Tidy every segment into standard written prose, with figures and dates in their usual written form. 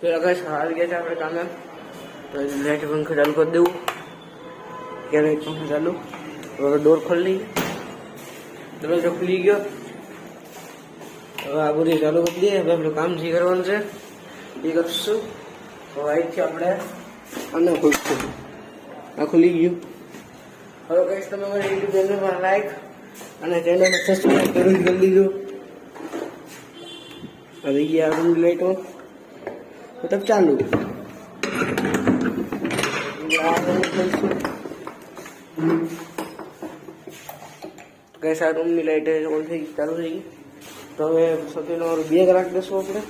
फिर अगर हार गया था अपने काम में तो लाइट पंखा चालू कर देવું क्या लाइट पंखा चालू और डोर खोल ली दरवाજો खुली गयो હવે આ બધું ચાલુ કરી દઈએ હવે આપણું કામ જે કરવાનું છે એ કરશું તો અહીંથી આપણે આને ખોલશું આ ખુલી ગયું હવે કહીશ તમે મારી યુટ્યુબ ચેનલમાં લાઈક અને ચેનલને સબસ્ક્રાઈબ કરી દીધો હવે આ રૂમ લાઈટો मतलब चालू कैसा रूम ની લાઈટ ઓન થઈ ચાલુ થઈ ગઈ તો હવે સૌથી નવો બેગ રાખી દઈશું આપણે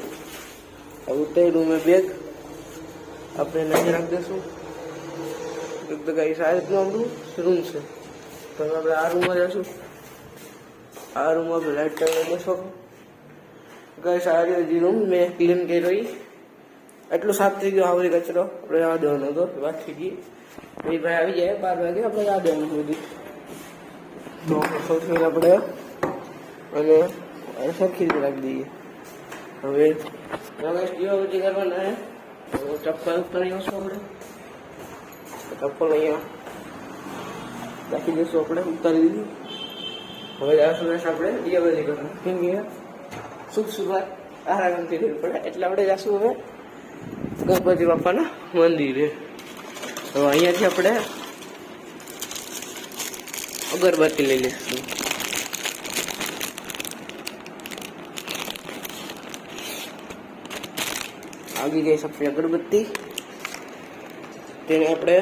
હવે ઉતરી રૂમે બેગ આપણે લઈને રાખી દઈશું તો ગાઈસ આ રીતનું આપણું રૂમ છે તો આપણે આ રૂમમાં જઈશું આ રૂમમાં આપણે લાઈટ ચાલુ દઈશું ગાઈસ આ રૂમ મેં ક્લીન કર્યો એટલું સાફ થઈ ગયું આવરી કચરો આપણે જવા દેવાનો હતો વાત થઈ ગઈ એ ભાઈ આવી જાય 12 વાગે આપણે જવા દેવાનું બધું તો સૌથી આપણે અને સરખી રીતે રાખી દઈએ હવે રમેશ દીવાબત્તી કરવાના ચપ્પલ ઉતારી આવશું આપણે ચપ્પલ અહીંયા રાખી દઈશું આપણે ઉતારી દીધું હવે જશું આપણે દીવાબત્તી કરવાનું કેમ કે શુભ શુભ આરામથી રહેવું પડે એટલે આપણે જશું હવે ગણપતિ બાપાના મંદિરે તો અહીંયાથી આપણે અગરબત્તી લઈ લઈશું આવી ગઈ સફેદ અગરબત્તી તેને આપણે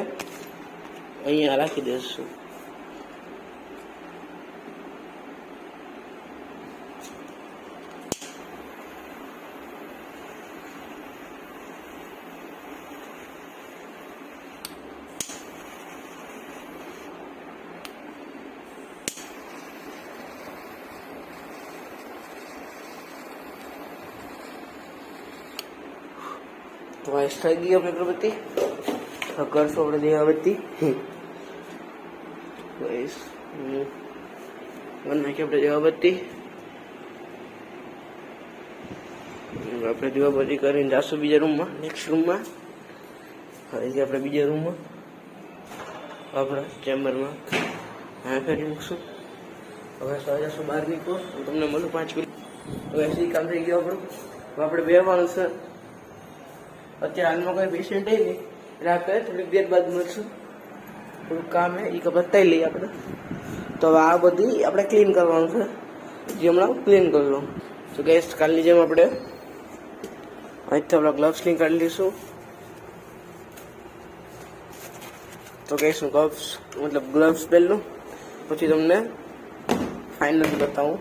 અહીંયા રાખી દઈશું तो ऐसा થઈ ગઈ આપણે અગરબત્તી તો કરશું આપણે દીવાબત્તી ગાઈસ નાખી આપણે દીવાબત્તી આપણે દીવાબત્તી કરીને જાશું બીજા રૂમમાં નેક્સ્ટ રૂમમાં અહીંથી આપણે બીજા રૂમમાં આપણા ચેમ્બરમાં હા ફેરી મૂકશું હવે જશું બહાર નીકળો તમને મળું 5 મિનિટ હવે એસી કામ થઈ ગયું આપણું હવે આપણે બેસવાનું છે અત્યારે હાલમાં કોઈ પેશન્ટ નહીં એટલે આપણે થોડીક દેર બાદ મળશું થોડુંક કામ હે એ બતાવી લઈએ આપણે તો હવે આ બધી આપણે ક્લીન કરવાનું છે જે હમણાં ક્લીન કરી લો તો ગેસ કાલની જેમ આપણે અહીંથી આપણે ગ્લવ્સ ક્લીન કરી લઈશું તો ગેસ હું ગ્લવ્સ પહેલું પછી તમને ફાઇનલ બતાવું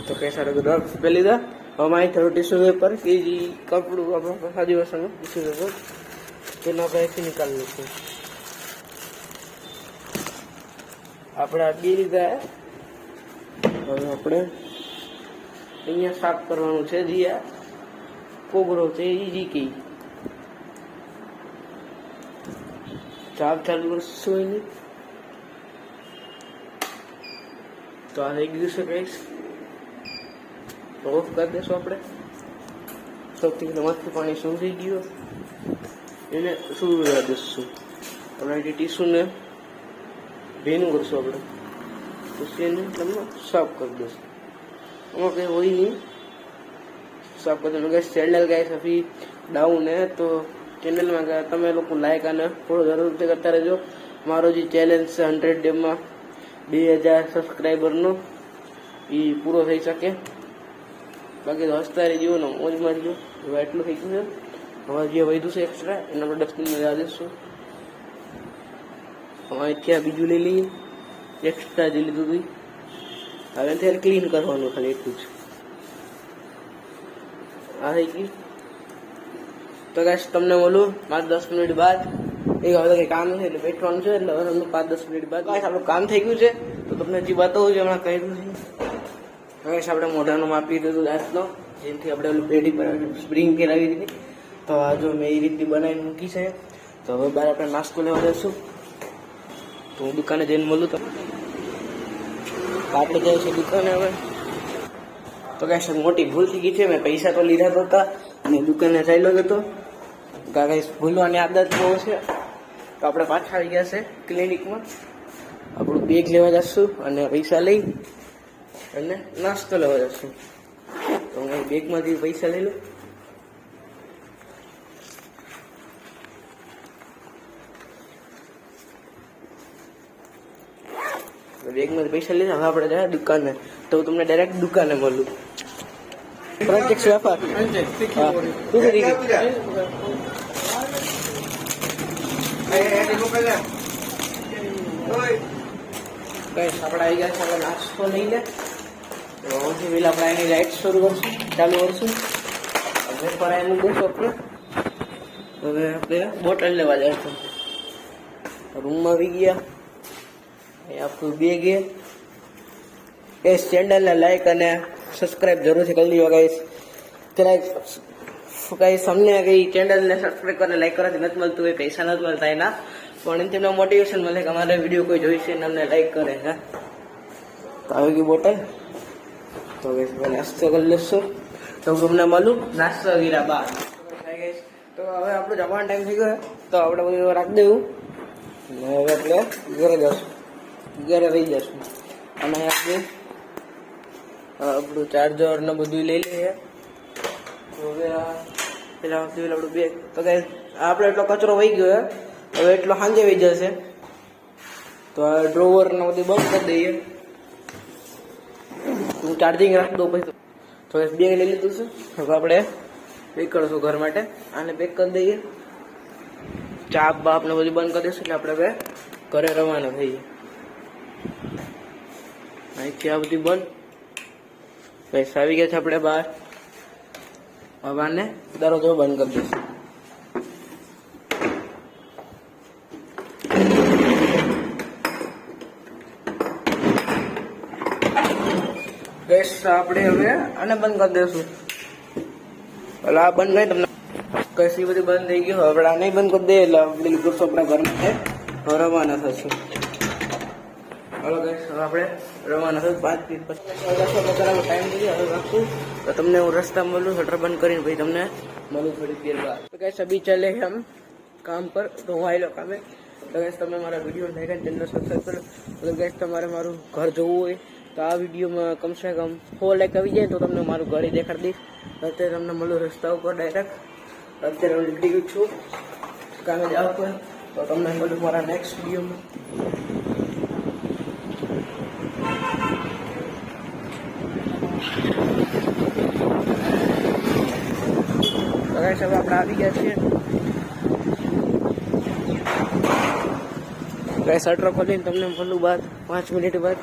તો ગેસ આપણે ગ્લવ્સ પહેરી લીધા हमारी थोड़ा टिश्यू पेपर कि कपड़ू अपना आदिवासी टिश्यू पेपर तेना पर ऐसे निकाल लेते આપણે આટલી રીતે હવે આપણે અહીંયા સાફ કરવાનું છે જે કોગરો છે એ જીકી સાફ ચાલુ કરશું એને તો આ થઈ ગયું છે ગાઈસ તો ઓફ કરી દેશું આપણે સૌથી પહેલાં માથું પાણી શું થઈ ગયું એને શું દઈશું આપણે ટીશ્યુને ભીનું કરશું આપણે પછી એને તમને સાફ કરી દઈશું આમાં કંઈ હોય નહીં સાફ કરી દઉં ગેસ ચેનલ ગાઈસ અભી ડાઉન હે તો ચેનલમાં તમે લોકો લાઈક અને ફોલો જરૂરથી કરતા રહેજો મારો જે ચેલેન્જ છે 100 ડેમાં 2000 સબસ્ક્રાઈબરનો એ પૂરો થઈ શકે બાકી તો હસતા રહેજો ને મોજ મારજો હવે એટલું થઈ ગયું છે હવે જે વધ્યું છે એક્સ્ટ્રા એને આપણે ડસ્ટબિનમાં જવા દઈશું હવે ત્યાં બીજું લઈ લઈએ એક્સ્ટ્રા જે લીધું હતું હવે ત્યારે ક્લીન કરવાનું ખાલી એટલું જ આ થઈ ગયું તો ગાઈસ તમને મળું 5-10 મિનિટ બાદ એક હવે કંઈ કામ નથી એટલે બેઠવાનું છે એટલે હવે 5-10 મિનિટ બાદ ગાઈસ આપણું કામ થઈ ગયું છે તો તમને જે બતાવું છે હમણાં કહ્યું છે ગાઈસ આપણે મોઢાનું માપી દીધું દાંતનો જેથી આપણે ઓલું પેઢી પર સ્પ્રિંગ કરાવી દીધી તો આ જો મેં એ રીતની બનાવીને મૂકી છે તો હવે બહાર આપણે નાસ્તો લેવા જઈશું તો હું દુકાને જઈને મળું તમને આપણે જઈએ છીએ દુકાને હવે તો ગાઈસ મોટી ભૂલ થઈ ગઈ છે મેં પૈસા તો લીધા તો હતા અને દુકાને ચાલ્યો હતો ગાઈસ ભૂલવાની આદત બહુ છે. તો આપણે પાછા આવી ગયા છે ક્લિનિકમાં. આપણું બેગ લેવા જશું અને પૈસા લઈ અને નાસ્તો લેવા જશું. તો હું બેગમાંથી પૈસા લઈ લઉં. બેગમાંથી પૈસા લઈને હવે આપણે જાય દુકાને. તો તમને ડાયરેક્ટ દુકાને મળું. પ્રત્યક્ષ વેપાર આપણે આવી ગયા છે. આપણે નાસ્તો લઈ લે તો સૌથી પહેલા આપણે એની લાઇટ શરૂ કરશું, ચાલુ કરશું. વેપાર એનું દેશું આપણે. હવે આપણે બોટલ લેવા જાય છે. રૂમમાં આવી ગયા. આપણું બેગ એ ચેનલને લાઈક અને સબસ્ક્રાઈબ જરૂરથી કરી દીધો ગાઈસ. ગાઈસ અમને કઈ ચેનલને સબસ્ક્રાઈબ કરીને લાઈક કરવાથી નથી મળતું, એ પૈસા નથી મળતા એના, પણ એનાથી એમને મોટિવેશન મળે કે અમારે વિડીયો કોઈ જોઈશે ને અમને લાઈક કરે. હા, તો આવી ગઈ બોટલ. તો ગાઈસ નાસ્તો કરી લેશું. તો તમને મળું નાસ્તો ગીરા બાર. તો હવે આપણો જવાનો ટાઈમ થઈ ગયો. તો આપણે બધું રાખી દેવું અને હવે આપણે ઘરે જશું, ઘરે રહી જશું. અને આપણે આપણું ચાર્જર ને બધું લઈ લઈએ. તો હવે પેલા આપણું બેગ. તો કઈ આપણે એટલો કચરો વહી ગયો, હવે એટલો સાંજે વહી જશે. તો આ ડ્રોવર ને બધું બંધ કરી દઈએ. હું ચાર્જિંગ રાખી દઉં પછી. તો બેગ લઈ લીધું છે. હવે આપણે પેક કરશું ઘર માટે. આને પેક કરી દઈએ. ચાપ બાપ ને બધું બંધ કરી દઈશું એટલે આપણે હવે ઘરે રવાના થઈએ. અહીંથી આ બધી બંધ. પૈસા આવી ગયા છે આપણે બહાર. હવે આને દરવાજો બંધ કરી દઈશું. ગેસ આપણે હવે આને બંધ કરી દઈશું. એટલે આ બંધ નહીં તમને કઈ બધી બંધ થઈ ગયું. આપણે આ નહીં બંધ કરી દઈએ એટલે આપણે લીધું આપણા ઘરમાં રવાના થશું. હવે આપણે રવાના થયું 5 મિનિટ પછી. ટાઈમ થઈ ગયો. હવે રાખશું તો તમને હું રસ્તા મળું શટર બંધ કરીને પછી તમને મળું થોડી દેર બાદ. તો કઈ સભી ચાલે હમ કામ પર. તો હું આવેલો કામે. તો કઈ તમે મારા વિડીયો લાઈક અને ચેનલ સબસ્ક્રાઈબ કરો. તો કઈ તમારે મારું ઘર જોવું હોય તો આ વિડીયોમાં કમસે કમ 4 લાઈક આવી જાય તો તમને મારું ઘર દેખાડી દઈશ. અત્યારે તમને મળું રસ્તા ઉપર ડાયરેક્ટ. અત્યારે હું નીકળી ગયું છું કામે જાવ પર. તો તમને મળું મારા નેક્સ્ટ વિડીયોમાં. હવે આપણે આવી ગયા છીએ. કઈ શટર ખોલીને તમને મળું બાદ 5 મિનિટ બાદ.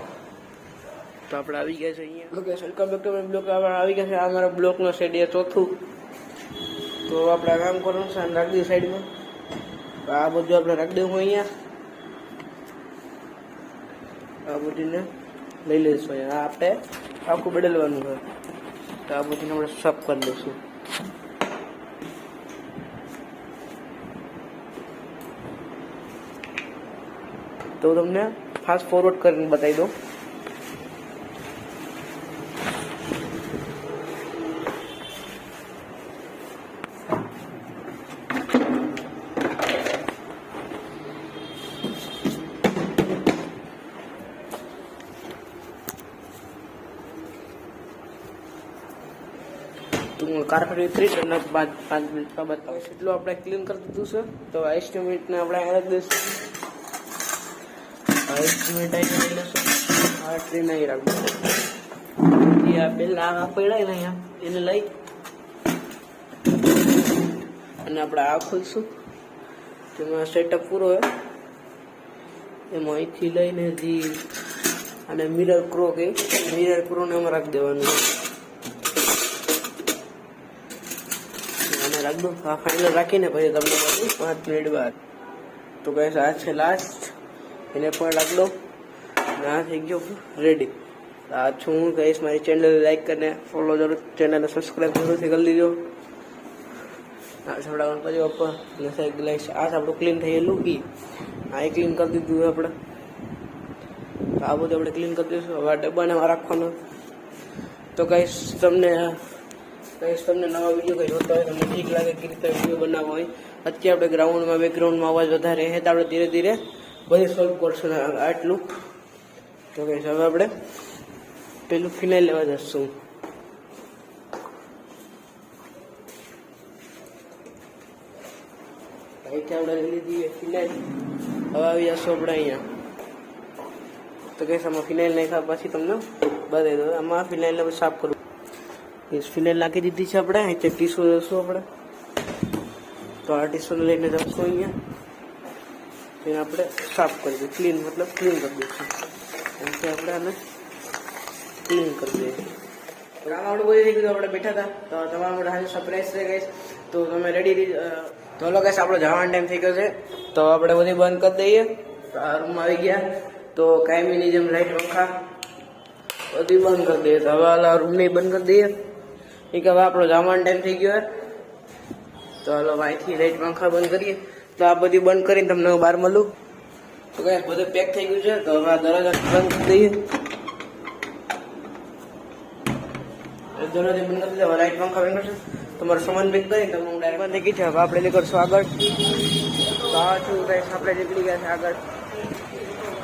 તો આપણે આવી ગયા છે અહીંયા. Welcome back to my blog. આવી ગયા છે. આ મારા બ્લોકનો શેડ એ ચોથું. તો આપણે કામ કરવાનું છે. રાખી દઈએ સાઈડમાં. આ બધું આપણે રાખી દઉં અહીંયા. આ બધીને લઈ લઈશું અહીંયા. આપણે આખું બદલવાનું છે. તો આ બધીને આપણે સાફ કરી દઈશું. તો તમને ફાસ્ટ ફોરવર્ડ કરીને બતાવી દઉં. કાર્પેટ વિતરી અને 5 મિનિટ બાદ એટલું આપણે ક્લીન કરી દીધું છે. તો એસ્ટિમેટને આપણે અહીંયા દઈશું. એસ્ટિમેટ અહીં લઈ લઈશું. આ ટ્રેન અહીં રાખવું. આ પેલા આ પડ્યા ને અહીંયા એને લઈ અને આપણે આ ખોલશું. તેમાં સેટઅપ પૂરો હોય એમાં અહીંથી લઈને હજી અને મિરર ક્રો કે મિરર ક્રોને એમાં રાખી દેવાનું. રાખ દો. આ ફાઇનલ રાખીને પછી તમને મળું 5 મિનિટ બાદ. તો ગાઈસ આ છે લાસ્ટ. એને પણ રાખ દો. અને આ થઈ ગયો રેડી. આ છું હું ગાઈસ. મારી ચેનલ લાઈક કરીને ફોલો જરૂર, ચેનલને સબસ્ક્રાઈબ જરૂરથી કરી લીધો. આ છોડાવવાનું પછી ઉપર અને સાઈડ ગ્લાસ. આ આપણું ક્લીન થયેલું બી આ ક્લીન કરી દીધું આપણે. તો આ બધું આપણે ક્લીન કરી દઈશું. હવે આ ડબ્બાને રાખવાનું. તો ગાઈસ તમને કઈ તમને નવા વિડીયો કઈ જોતા હોય તમને ઠીક લાગે કે રીતે વિડીયો બનાવવા હોય, અત્યારે આપણે ગ્રાઉન્ડમાં બેકગ્રાઉન્ડમાં અવાજ વધારે રહે તો આપણે ધીરે ધીરે બધી સોલ્વ કરશું આટલું. તો કઈ હવે આપણે પેલું ફિનાઇલ લેવા જશું. અહીંથી આપણે લઈ લીધી ફિનાઇલ. હવે આવી જશું આપણે અહીંયા. તો કઈ આમાં ફિનાઇલ નાખ્યા પછી તમને બતાવી દો. આમાં ફિનાઇલને સાફ કરવું. ફિનાઇલ નાખી દીધી છે આપણે. અહીંથી ટીસ્યુ લેશું આપણે. તો આ ટીસ્યુને લઈને જશું અહીંયા. એને આપણે સાફ કરી દઈએ. ક્લીન મતલબ ક્લીન કરી દઈશું. અહીંથી આપણે આને ક્લીન કરી દઈએ. કામ આપણું બધું થઈ ગયું. આપણે બેઠા હતા તો તમારા માટે આજે સરપ્રાઈઝ છે ગઈશ. તો તમે રેડી તો ગાઈસ આપણો જવાનો ટાઈમ થઈ ગયો છે. તો આપણે બધી બંધ કરી દઈએ. તો આ રૂમમાં આવી ગયા. તો કાયમીની જેમ લાઈટ પંખા બધી બંધ કરી દઈએ. તો હવે આ રૂમની બંધ કરી દઈએ. એ કે હવે આપણો જવાનો ટાઈમ થઈ ગયો. તો હાલો અહીંથી લાઈટ પંખા બંધ કરીએ. તો આ બધી બંધ કરીને તમને બહાર મળું. તો ગાઈસ બધું પેક થઈ ગયું છે. તો હવે આ દરવાજા બંધ કરી દઈએ. દરવાજા બંધ કરી દઈએ. હવે લાઈટ પંખા બંધ કરશે. તમારો સામાન પેક કરીને તમને હું ડાયરેક્ટ નીકળી છે. હવે આપણે નીકળશું આગળ. તો આ શું ગાઈસ આપણે નીકળી ગયા છે આગળ.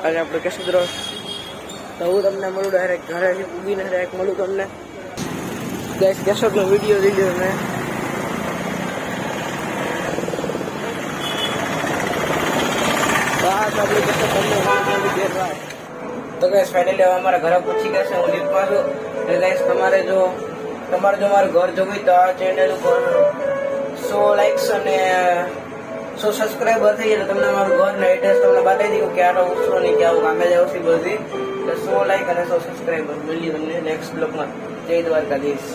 આજે આપણે કેશોદ રોડ. તો હું તમને મળું ડાયરેક્ટ ઘરેથી ઉગીને ડાયરેક્ટ મળું તમને. ગાઈસ કેશોદનો વિડીયો લીધો મેં. તો ગાઈસ ફાઇનલી હવે અમારા ઘરે પહોંચી ગયા છે. હું લિફ્ટમાં છું. એટલે ગાઈસ તમારે જો મારું ઘર જોવું તો આ ચેનલ ઉપર 100 લાઇક્સ અને 100 સબસ્ક્રાઈબર થઈ એટલે તમને મારું ઘરનો એડ્રેસ તમને બતાવી દઉં કે આનો ઉછરો નહીં કે આવું કામે જાવ છે બધી. એટલે 100 લાઇક અને 100 સબસ્ક્રાઈબર મળીએ તમને નેક્સ્ટ બ્લોગમાં. જય દ્વારકાધીશ.